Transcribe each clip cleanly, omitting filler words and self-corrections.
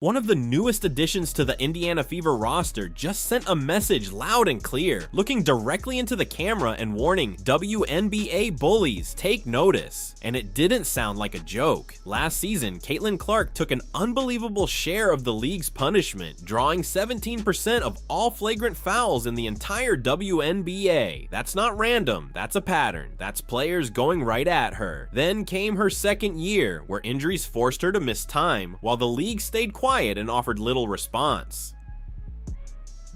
One of the newest additions to the Indiana Fever roster just sent a message loud and clear, looking directly into the camera and warning WNBA bullies, take notice. And it didn't sound like a joke. Last season, Caitlin Clark took an unbelievable share of the league's punishment, drawing 17% of all flagrant fouls in the entire WNBA. That's not random, that's a pattern. That's players going right at her. Then came her second year, where injuries forced her to miss time, while the league stayed quiet and offered little response.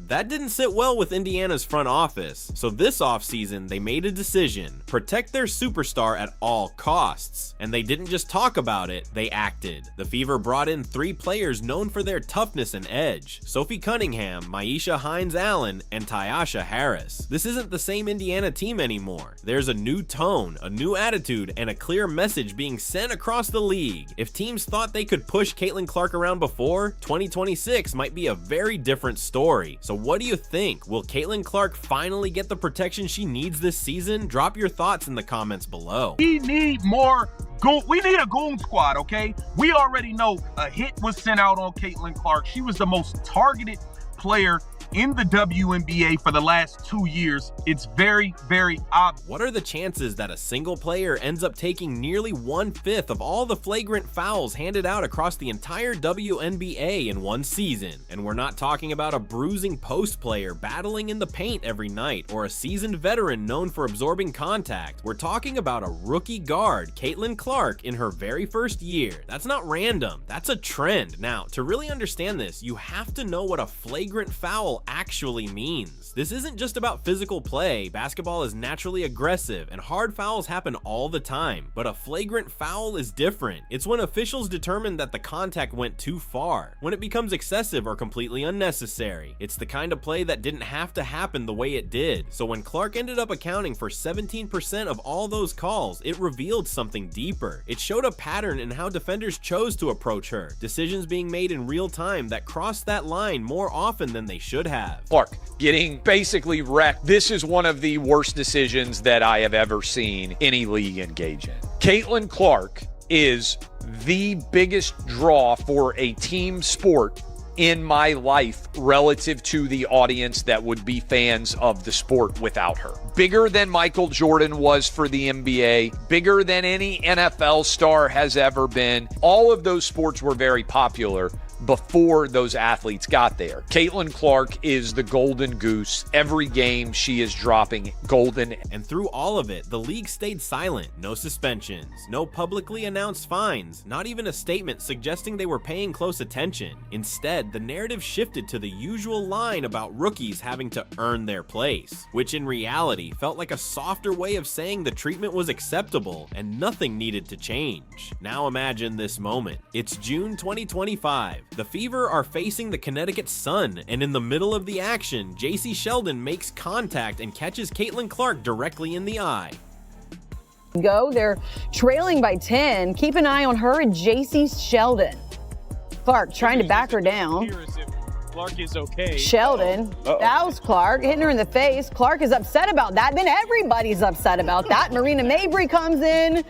That didn't sit well with Indiana's front office, so this offseason they made a decision: protect their superstar at all costs. And they didn't just talk about it, they acted. The Fever brought in 3 players known for their toughness and edge: Sophie Cunningham, Myisha Hines-Allen, and Tyasha Harris. This isn't the same Indiana team anymore. There's a new tone, a new attitude, and a clear message being sent across the league. If teams thought they could push Caitlin Clark around before, 2026 might be a very different story. So what do you think? Will Caitlin Clark finally get the protection she needs this season? Drop your thoughts in the comments below. We need more goon. We need a goon squad, okay? We already know a hit was sent out on Caitlin Clark. She was the most targeted player in the WNBA for the last 2 years. It's very, very obvious. What are the chances that a single player ends up taking nearly 1/5 of all the flagrant fouls handed out across the entire WNBA in one season? And we're not talking about a bruising post player battling in the paint every night, or a seasoned veteran known for absorbing contact. We're talking about a rookie guard, Caitlin Clark, in her very first year. That's not random, that's a trend. Now, to really understand this, you have to know what a flagrant foul actually means. This isn't just about physical play. Basketball is naturally aggressive and hard fouls happen all the time, but a flagrant foul is different. It's when officials determine that the contact went too far, when it becomes excessive or completely unnecessary. It's the kind of play that didn't have to happen the way it did. So when Clark ended up accounting for 17% of all those calls, it revealed something deeper. It showed a pattern in how defenders chose to approach her, decisions being made in real time that crossed that line more often than they should have. Clark getting basically wrecked. This is one of the worst decisions that I have ever seen any league engage in. Caitlin Clark is the biggest draw for a team sport in my life relative to the audience that would be fans of the sport without her. Bigger than Michael Jordan was for the NBA, bigger than any NFL star has ever been. All of those sports were very popular before those athletes got there. Caitlin Clark is the golden goose. Every game she is dropping golden. And through all of it, the league stayed silent. No suspensions, no publicly announced fines, not even a statement suggesting they were paying close attention. Instead, the narrative shifted to the usual line about rookies having to earn their place, which in reality felt like a softer way of saying the treatment was acceptable and nothing needed to change. Now imagine this moment. It's June 2025. The Fever are facing the Connecticut Sun, and in the middle of the action, JC Sheldon makes contact and catches Caitlin Clark directly in the eye. They're trailing by 10. Keep an eye on her and JC Sheldon. Clark trying to back her down. Clark is okay. Sheldon, that was Clark, hitting her in the face. Clark is upset about that. Then everybody's upset about that. Marina Mabry comes in.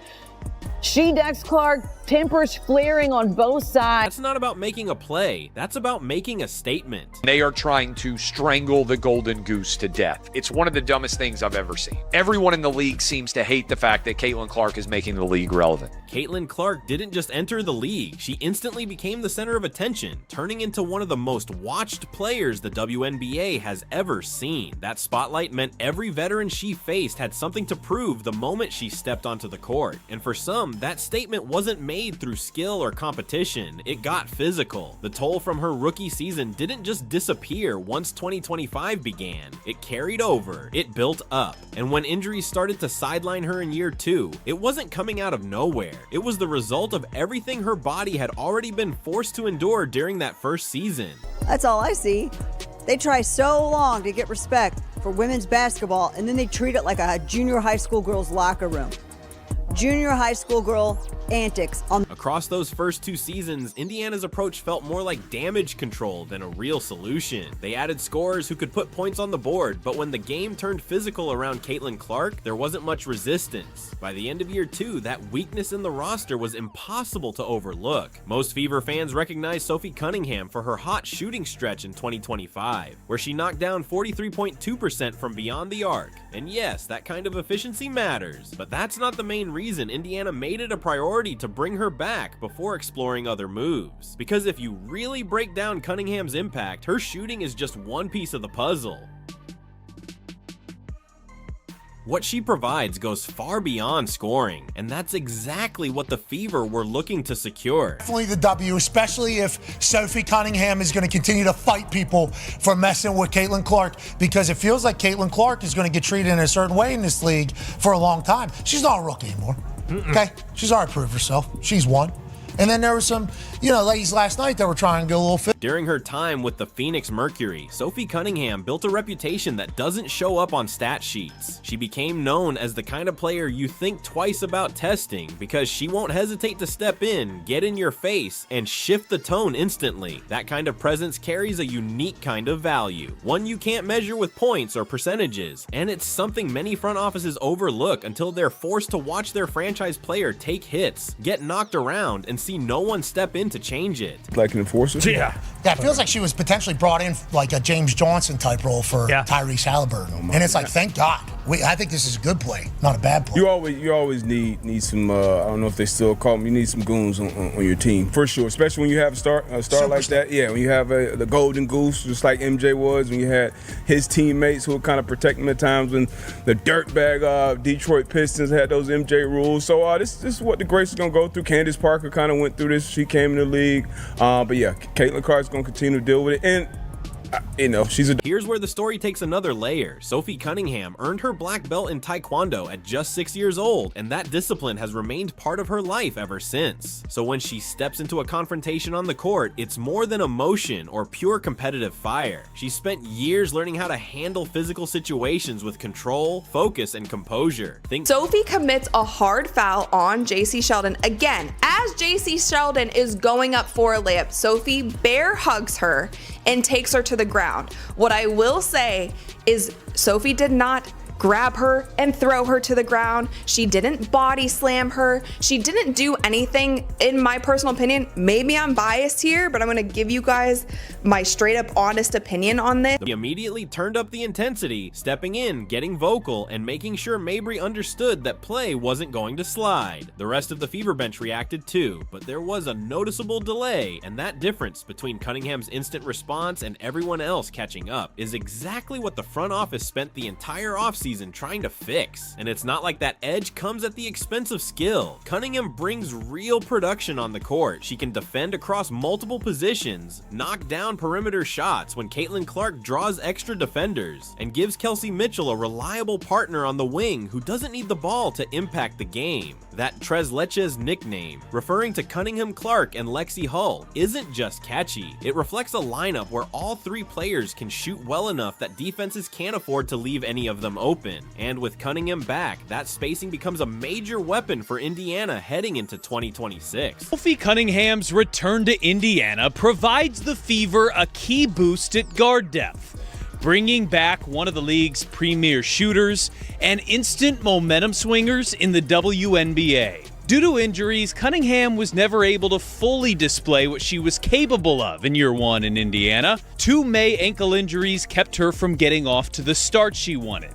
She decks Clark, tempers flaring on both sides. That's not about making a play. That's about making a statement. They are trying to strangle the golden goose to death. It's one of the dumbest things I've ever seen. Everyone in the league seems to hate the fact that Caitlin Clark is making the league relevant. Caitlin Clark didn't just enter the league. She instantly became the center of attention, turning into one of the most watched players the WNBA has ever seen. That spotlight meant every veteran she faced had something to prove the moment she stepped onto the court. And for some, that statement wasn't made through skill or competition. It got physical. The toll from her rookie season didn't just disappear once 2025 began. It carried over. It built up. And when injuries started to sideline her in year 2, it wasn't coming out of nowhere. It was the result of everything her body had already been forced to endure during that first season. That's all I see. They try so long to get respect for women's basketball, and then they treat it like a junior high school girl's locker room. Junior high school girl antics on Across those first 2 seasons, Indiana's approach felt more like damage control than a real solution. They added scorers who could put points on the board, but when the game turned physical around Caitlin Clark, there wasn't much resistance. By the end of year 2, that weakness in the roster was impossible to overlook. Most Fever fans recognize Sophie Cunningham for her hot shooting stretch in 2025, where she knocked down 43.2% from beyond the arc. And yes, that kind of efficiency matters, but that's not the main reason Indiana made it a priority to bring her back before exploring other moves. Because if you really break down Cunningham's impact, her shooting is just one piece of the puzzle. What she provides goes far beyond scoring, and that's exactly what the Fever were looking to secure. Definitely the W, especially if Sophie Cunningham is going to continue to fight people for messing with Caitlin Clark, because it feels like Caitlin Clark is going to get treated in a certain way in this league for a long time. She's not a rookie anymore. Okay? She's already proved herself. She's won. And then there were some, ladies last night that were trying to go a little fit. During her time with the Phoenix Mercury, Sophie Cunningham built a reputation that doesn't show up on stat sheets. She became known as the kind of player you think twice about testing because she won't hesitate to step in, get in your face, and shift the tone instantly. That kind of presence carries a unique kind of value, one you can't measure with points or percentages, and it's something many front offices overlook until they're forced to watch their franchise player take hits, get knocked around, and see no one step in to change it. Like an enforcer? Yeah, it feels like she was potentially brought in like a James Johnson type role for Tyrese Halliburton. And it's like, thank God. I think this is a good play, not a bad play. You always need some, I don't know if they still call them, you need some goons on your team, for sure. Especially when you have a star like that. Yeah, when you have the golden goose, just like MJ was, when you had his teammates who would kind of protect him at times, when the dirtbag Detroit Pistons had those MJ rules. So this is what the Grace is going to go through. Candace Parker kind of went through this. She came in the league. But yeah, Caitlin Clark's going to continue to deal with it. And Here's where the story takes another layer. Sophie Cunningham earned her black belt in Taekwondo at just 6 years old, and that discipline has remained part of her life ever since. So when she steps into a confrontation on the court, it's more than emotion or pure competitive fire. She spent years learning how to handle physical situations with control, focus, and composure. Sophie commits a hard foul on JC Sheldon. Again, as JC Sheldon is going up for a layup, Sophie bear hugs her and takes her to the ground. What I will say is Sophie did not grab her and throw her to the ground. She didn't body slam her. She didn't do anything, in my personal opinion. Maybe I'm biased here, but I'm gonna give you guys my straight up honest opinion on this. He immediately turned up the intensity, stepping in, getting vocal, and making sure Mabry understood that play wasn't going to slide. The rest of the Fever bench reacted too, but there was a noticeable delay, and that difference between Cunningham's instant response and everyone else catching up is exactly what the front office spent the entire offseason trying to fix. And it's not like that edge comes at the expense of skill. Cunningham brings real production on the court. She can defend across multiple positions, knock down perimeter shots when Caitlin Clark draws extra defenders, and gives Kelsey Mitchell a reliable partner on the wing who doesn't need the ball to impact the game. That Tres Leches nickname, referring to Cunningham Clark and Lexi Hull, isn't just catchy. It reflects a lineup where all three players can shoot well enough that defenses can't afford to leave any of them open. And with Cunningham back, that spacing becomes a major weapon for Indiana heading into 2026. Sophie Cunningham's return to Indiana provides the Fever a key boost at guard depth, bringing back one of the league's premier shooters and instant momentum swingers in the WNBA. Due to injuries, Cunningham was never able to fully display what she was capable of in year one in Indiana. 2 May ankle injuries kept her from getting off to the start she wanted.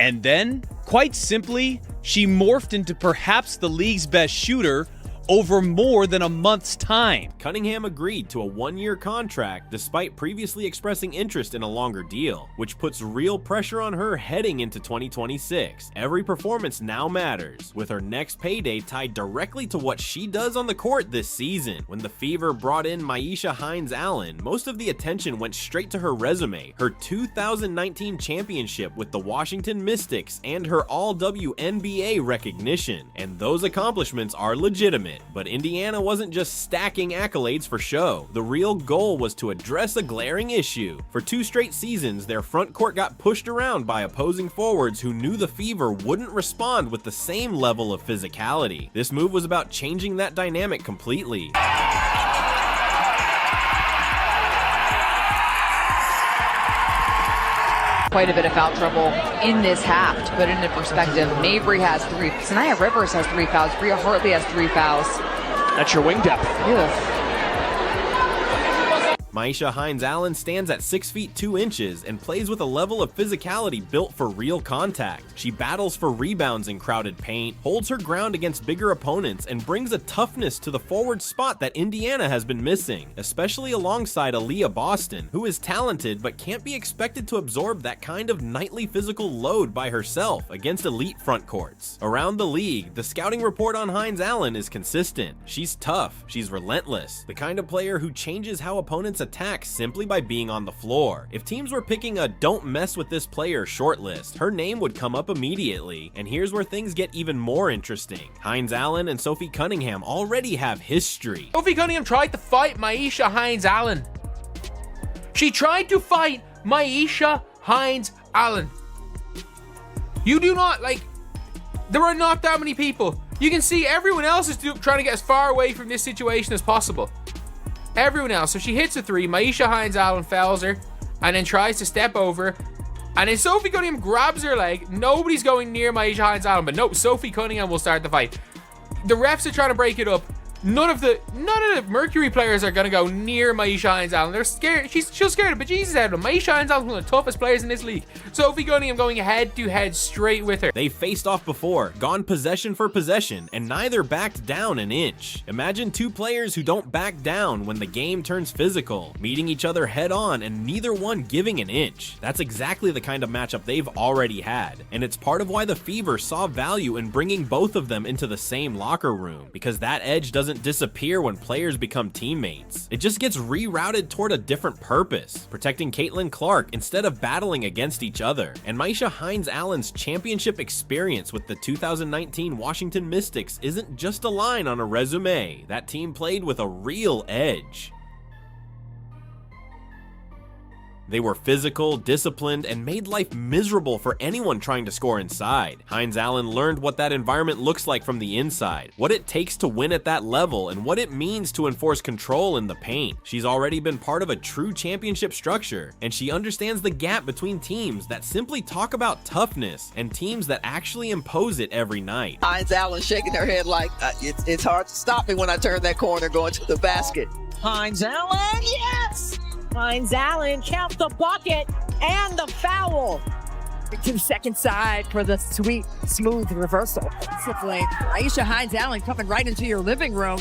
And then, quite simply, she morphed into perhaps the league's best shooter over more than a month's time. Cunningham agreed to a 1-year contract despite previously expressing interest in a longer deal, which puts real pressure on her heading into 2026. Every performance now matters, with her next payday tied directly to what she does on the court this season. When the Fever brought in Myisha Hines-Allen, most of the attention went straight to her resume, her 2019 championship with the Washington Mystics, and her all-WNBA recognition. And those accomplishments are legitimate. it. But Indiana wasn't just stacking accolades for show. The real goal was to address a glaring issue. For 2 straight seasons, their front court got pushed around by opposing forwards who knew the Fever wouldn't respond with the same level of physicality. This move was about changing that dynamic completely. Quite a bit of foul trouble in this half. To put it into perspective, Mabry has 3, Sanaya Rivers has 3 fouls, Bria Hartley has 3 fouls. That's your wing depth. Ugh. Myisha Hines-Allen stands at 6 feet 2 inches and plays with a level of physicality built for real contact. She battles for rebounds in crowded paint, holds her ground against bigger opponents, and brings a toughness to the forward spot that Indiana has been missing, especially alongside Aaliyah Boston, who is talented but can't be expected to absorb that kind of nightly physical load by herself against elite front courts. Around the league, the scouting report on Hines-Allen is consistent. She's tough, she's relentless, the kind of player who changes how opponents attack simply by being on the floor. If teams were picking a "don't mess with this player" shortlist, her name would come up immediately. And here's where things get even more interesting. Hines-Allen and Sophie Cunningham already have history. Sophie Cunningham tried to fight Myisha Hines-Allen. She tried to fight Myisha Hines-Allen. You do not, there are not that many people. You can see everyone else is trying to get as far away from this situation as possible. Everyone else. So she hits a 3. Myisha Hines-Allen fouls her and then tries to step over. And then Sophie Cunningham grabs her leg. Nobody's going near Myisha Hines-Allen, but no, Sophie Cunningham will start the fight. The refs are trying to break it up. None of the Mercury players are going to go near Myisha Hines-Allen. They're scared. She's scared of bejesus out of them. Myisha Hines-Allen is one of the toughest players in this league. Sophie Cunningham going head to head straight with her. They faced off before, gone possession for possession, and neither backed down an inch. Imagine 2 players who don't back down when the game turns physical, meeting each other head on and neither one giving an inch. That's exactly the kind of matchup they've already had, and it's part of why the Fever saw value in bringing both of them into the same locker room, because that edge doesn't disappear when players become teammates. It just gets rerouted toward a different purpose, protecting Caitlin Clark instead of battling against each other. And Myisha Hines-Allen's championship experience with the 2019 Washington Mystics isn't just a line on a resume. That team played with a real edge. They were physical, disciplined, and made life miserable for anyone trying to score inside. Hines-Allen learned what that environment looks like from the inside, what it takes to win at that level, and what it means to enforce control in the paint. She's already been part of a true championship structure, and she understands the gap between teams that simply talk about toughness and teams that actually impose it every night. Hines-Allen shaking her head like, it's hard to stop me when I turn that corner going to the basket. Hines-Allen, yes! Hines-Allen count the bucket and the foul. To the second side for the sweet, smooth reversal. Myisha Hines-Allen coming right into your living room.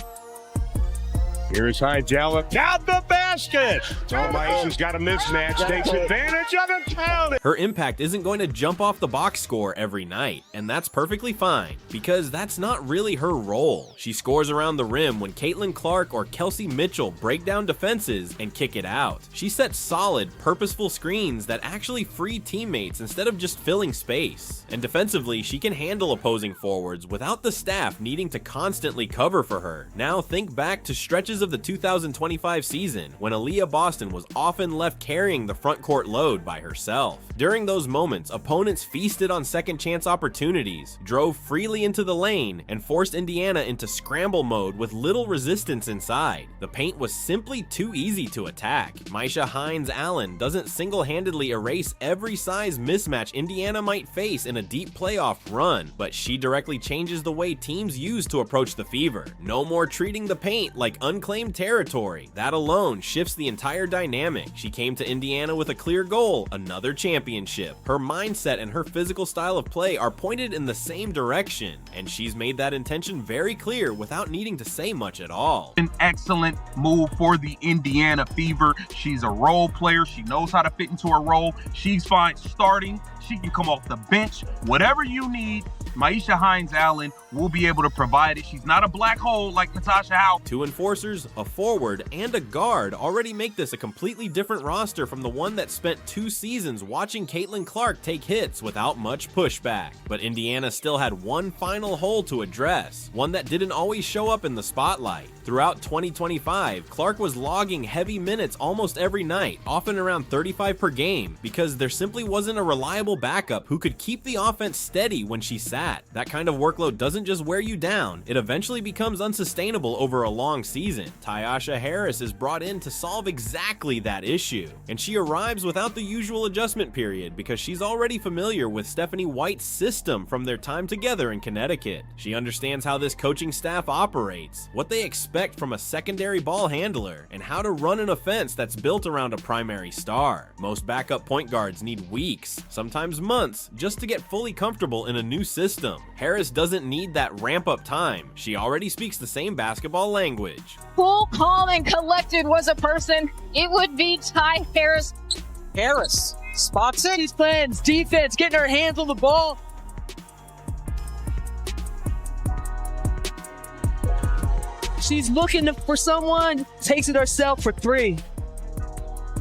Here's Hines-Allen. Got the basket. So Myisha's got a mismatch. Takes advantage of it. Count it. Her impact isn't going to jump off the box score every night, and that's perfectly fine, because that's not really her role. She scores around the rim when Caitlin Clark or Kelsey Mitchell break down defenses and kick it out. She sets solid, purposeful screens that actually free teammates instead of just filling space. And defensively, she can handle opposing forwards without the staff needing to constantly cover for her. Now think back to stretches of the 2025 season when Aaliyah Boston was often left carrying the front court load by herself. During those moments, opponents feasted on second chance opportunities, drove freely into the lane, and forced Indiana into scramble mode with little resistance inside. The paint was simply too easy to attack. Myisha Hines-Allen doesn't single-handedly erase every size mismatch Indiana might face in a deep playoff run, but she directly changes the way teams use to approach the Fever. No more treating the paint like unclaimed territory. That alone shifts the entire dynamic. She came to Indiana with a clear goal, another championship. Her mindset and her physical style of play are pointed in the same direction, and she's made that intention very clear without needing to say much at all. An excellent move for the Indiana Fever. She's a role player. She knows how to fit into her role. She's fine starting. She can come off the bench. Whatever you need, Myisha Hines-Allen will be able to provide it. She's not a black hole like Natasha Howe. Two enforcers, centers, a forward, and a guard already make this a completely different roster from the one that spent 2 seasons watching Caitlin Clark take hits without much pushback. But Indiana still had one final hole to address, one that didn't always show up in the spotlight. Throughout 2025, Clark was logging heavy minutes almost every night, often around 35 per game, because there simply wasn't a reliable backup who could keep the offense steady when she sat. That kind of workload doesn't just wear you down, it eventually becomes unsustainable over a long season. Tyasha Harris is brought in to solve exactly that issue, and she arrives without the usual adjustment period because she's already familiar with Stephanie White's system from their time together in Connecticut. She understands how this coaching staff operates, what they expect from a secondary ball handler, and how to run an offense that's built around a primary star. Most backup point guards need weeks, sometimes months, just to get fully comfortable in a new system. Harris doesn't need that ramp-up time. She already speaks the same basketball language. Cool, calm, and collected was a person. It would be Ty Harris. Harris spots it. He's playing defense, getting her hands on the ball. She's looking for someone, takes it herself for 3.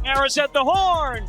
Harris at the horn.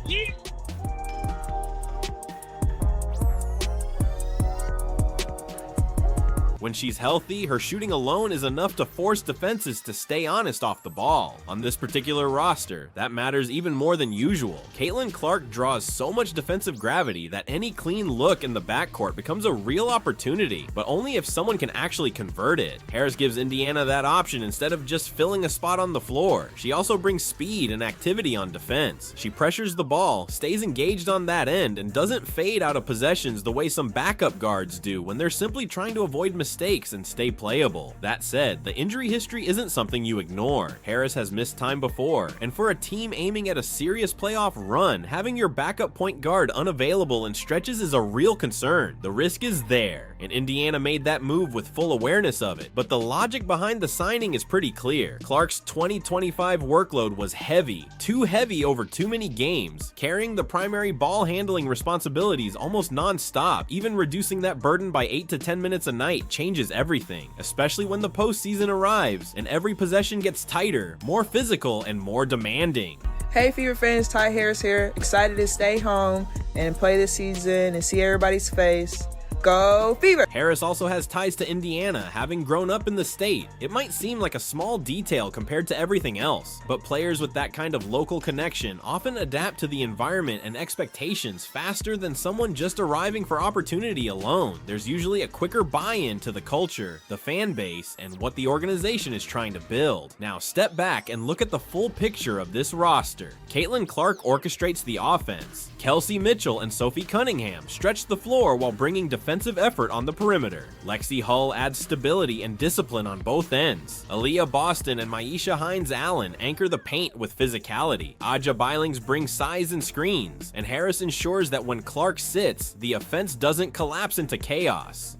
When she's healthy, her shooting alone is enough to force defenses to stay honest off the ball. On this particular roster, that matters even more than usual. Caitlin Clark draws so much defensive gravity that any clean look in the backcourt becomes a real opportunity, but only if someone can actually convert it. Harris gives Indiana that option instead of just filling a spot on the floor. She also brings speed and activity on defense. She pressures the ball, stays engaged on that end, and doesn't fade out of possessions the way some backup guards do when they're simply trying to avoid mistakes and stay playable. That said, the injury history isn't something you ignore. Harris has missed time before, and for a team aiming at a serious playoff run, having your backup point guard unavailable in stretches is a real concern. The risk is there, and Indiana made that move with full awareness of it, but the logic behind the signing is pretty clear. Clark's 2025 workload was heavy, too heavy over too many games, carrying the primary ball handling responsibilities almost non-stop. Even reducing that burden by 8 to 10 minutes a night changes everything, especially when the postseason arrives and every possession gets tighter, more physical, and more demanding. Hey Fever fans, Ty Harris here. Excited to stay home and play this season and see everybody's face. Go Fever! Harris also has ties to Indiana, having grown up in the state. It might seem like a small detail compared to everything else, but players with that kind of local connection often adapt to the environment and expectations faster than someone just arriving for opportunity alone. There's usually a quicker buy-in to the culture, the fan base, and what the organization is trying to build. Now step back and look at the full picture of this roster. Caitlin Clark orchestrates the offense. Kelsey Mitchell and Sophie Cunningham stretch the floor while bringing defensive effort on the perimeter. Lexi Hull adds stability and discipline on both ends. Aaliyah Boston and Myisha Hines-Allen anchor the paint with physicality. Aja Billings brings size and screens, and Harris ensures that when Clark sits, the offense doesn't collapse into chaos.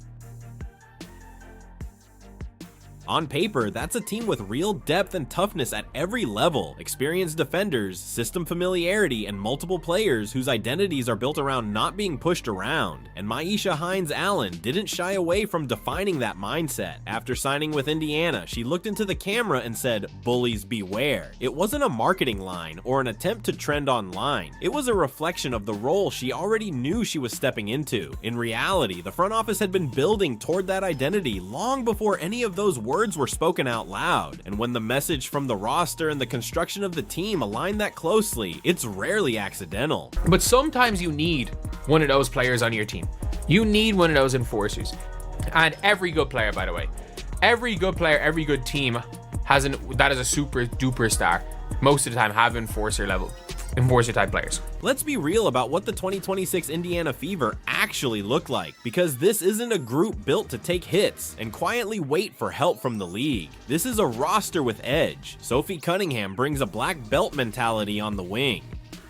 On paper, that's a team with real depth and toughness at every level. Experienced defenders, system familiarity, and multiple players whose identities are built around not being pushed around. And Myisha Hines-Allen didn't shy away from defining that mindset. After signing with Indiana, she looked into the camera and said, "Bullies beware." It wasn't a marketing line or an attempt to trend online. It was a reflection of the role she already knew she was stepping into. In reality, the front office had been building toward that identity long before any of those words were spoken out loud, and when the message from the roster and the construction of the team align that closely, it's rarely accidental. But sometimes you need one of those players on your team. You need one of those enforcers. And every good player, by the way, every good player, every good team that is a super duper star, most of the time have enforcer type players. Let's be real about what the 2026 Indiana Fever actually look like, because this isn't a group built to take hits and quietly wait for help from the league. This is a roster with edge. Sophie Cunningham brings a black belt mentality on the wing.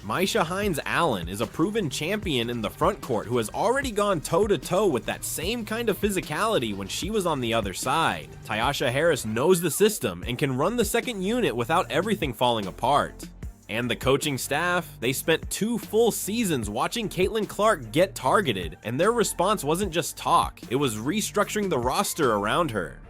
Myisha Hines-Allen is a proven champion in the front court who has already gone toe-to-toe with that same kind of physicality when she was on the other side. Tyasha Harris knows the system and can run the second unit without everything falling apart. And the coaching staff, they spent 2 full seasons watching Caitlin Clark get targeted, and their response wasn't just talk, it was restructuring the roster around her.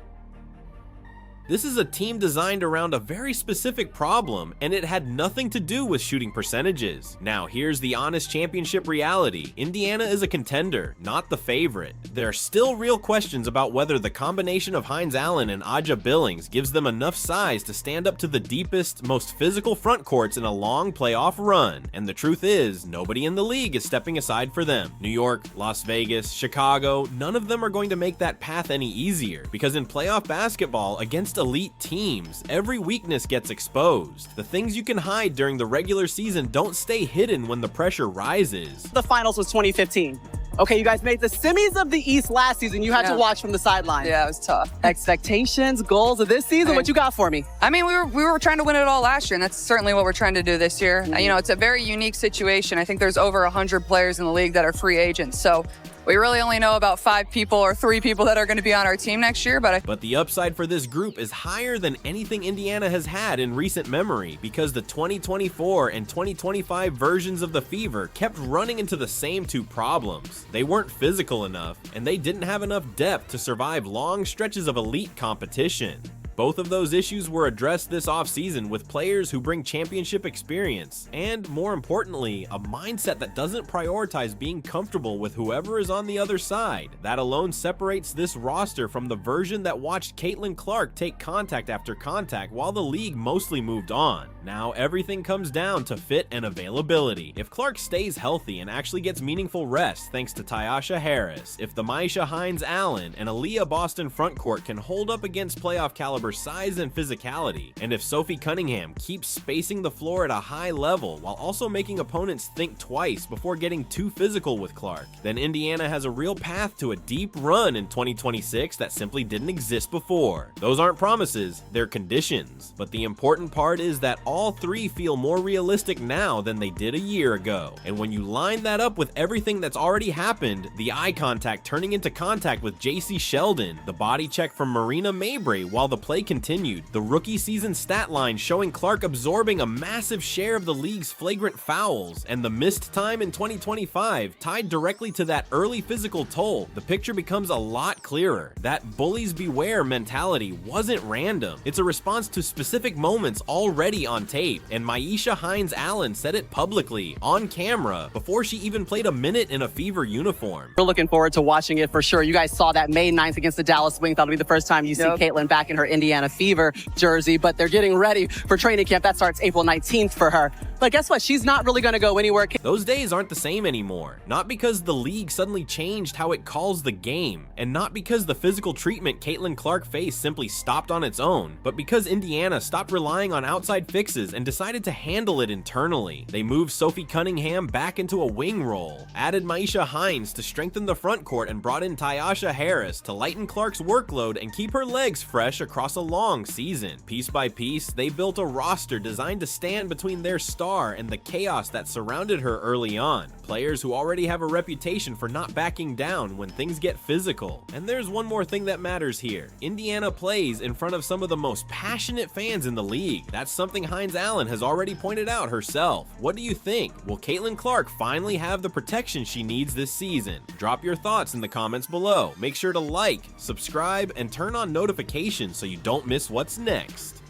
This is a team designed around a very specific problem, and it had nothing to do with shooting percentages. Now, here's the honest championship reality. Indiana is a contender, not the favorite. There are still real questions about whether the combination of Hines Allen and Aja Billings gives them enough size to stand up to the deepest, most physical front courts in a long playoff run. And the truth is, nobody in the league is stepping aside for them. New York, Las Vegas, Chicago, none of them are going to make that path any easier, because in playoff basketball against elite teams, every weakness gets exposed. The things you can hide during the regular season don't stay hidden when the pressure rises. The finals was 2015. Okay, you guys made the semis of the East last season. You had to watch from the sideline. Yeah, it was tough. Expectations, goals of this season, what you got for me? I mean, we were trying to win it all last year, and that's certainly what we're trying to do this year. You know, it's a very unique situation. I think there's over 100 players in the league that are free agents, so we really only know about 5 people or 3 people that are going to be on our team next year. But the upside for this group is higher than anything Indiana has had in recent memory, because the 2024 and 2025 versions of the Fever kept running into the same 2 problems. They weren't physical enough, and they didn't have enough depth to survive long stretches of elite competition. Both of those issues were addressed this offseason with players who bring championship experience and, more importantly, a mindset that doesn't prioritize being comfortable with whoever is on the other side. That alone separates this roster from the version that watched Caitlin Clark take contact after contact while the league mostly moved on. Now everything comes down to fit and availability. If Clark stays healthy and actually gets meaningful rest thanks to Tyasha Harris, if the Maisha Hines Allen and Aaliyah Boston frontcourt can hold up against playoff caliber size and physicality, and if Sophie Cunningham keeps spacing the floor at a high level while also making opponents think twice before getting too physical with Clark, then Indiana has a real path to a deep run in 2026 that simply didn't exist before. Those aren't promises, they're conditions. But the important part is that all 3 feel more realistic now than they did a year ago. And when you line that up with everything that's already happened, the eye contact turning into contact with JC Sheldon, the body check from Marina Mabry while the play continued, the rookie season stat line showing Clark absorbing a massive share of the league's flagrant fouls, and the missed time in 2025 tied directly to that early physical toll, the picture becomes a lot clearer. That bullies beware mentality wasn't random. It's a response to specific moments already on tape, and Maisha Hines Allen said it publicly, on camera, before she even played a minute in a Fever uniform. We're looking forward to watching it for sure. You guys saw that May 9th against the Dallas Wings. That'll be the first time you see Caitlin back in her Indiana Fever jersey, but they're getting ready for training camp. That starts April 19th for her. But guess what? She's not really going to go anywhere. Those days aren't the same anymore. Not because the league suddenly changed how it calls the game, and not because the physical treatment Caitlin Clark faced simply stopped on its own, but because Indiana stopped relying on outside fixes and decided to handle it internally. They moved Sophie Cunningham back into a wing role, added Maisha Hines to strengthen the front court, and brought in Tyasha Harris to lighten Clark's workload and keep her legs fresh across a long season. Piece by piece, they built a roster designed to stand between their star and the chaos that surrounded her early on. Players who already have a reputation for not backing down when things get physical. And there's one more thing that matters here. Indiana plays in front of some of the most passionate fans in the league. That's something Hines Allen has already pointed out herself. What do you think? Will Caitlin Clark finally have the protection she needs this season? Drop your thoughts in the comments below. Make sure to like, subscribe, and turn on notifications so you don't miss what's next.